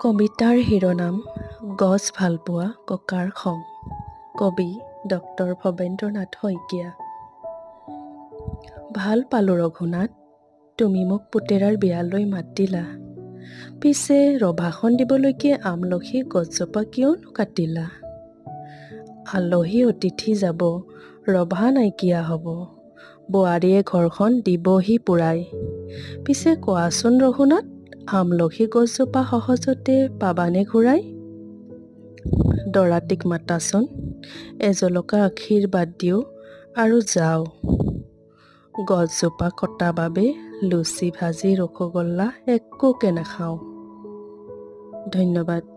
কবিতাৰ শিৰোনাম গছ ভালপোৱা ককাৰ খং। কবি ডক্টৰ ভৱেন্দ্ৰনাথ শইকীয়া। ভাল পালোঁ ৰঘুনাথ, তুমি মোক পুতেৰাৰ বিয়ালৈ মাত দিলা। পিছে ৰভাখন দিবলৈকে আমলখি গছজোপা কিয়নো কাটিলা? আলহী অতিথি যাব, ৰভা নাইকিয়া হ'ব, বোৱাৰীয়ে ঘৰখন দিবহি পুৰাই। পিছে কোৱাচোন ৰঘুনাথ, আমলখি গছজোপা সহজতে পাবানে ঘূৰাই? দৰাটিক মাতাচোন, এজলকা আশীৰ্বাদ দিওঁ আৰু যাওঁ। গছজোপা কটা বাবে লুচি ভাজি ৰসগোল্লা একোকে নাখাওঁ। ধন্যবাদ।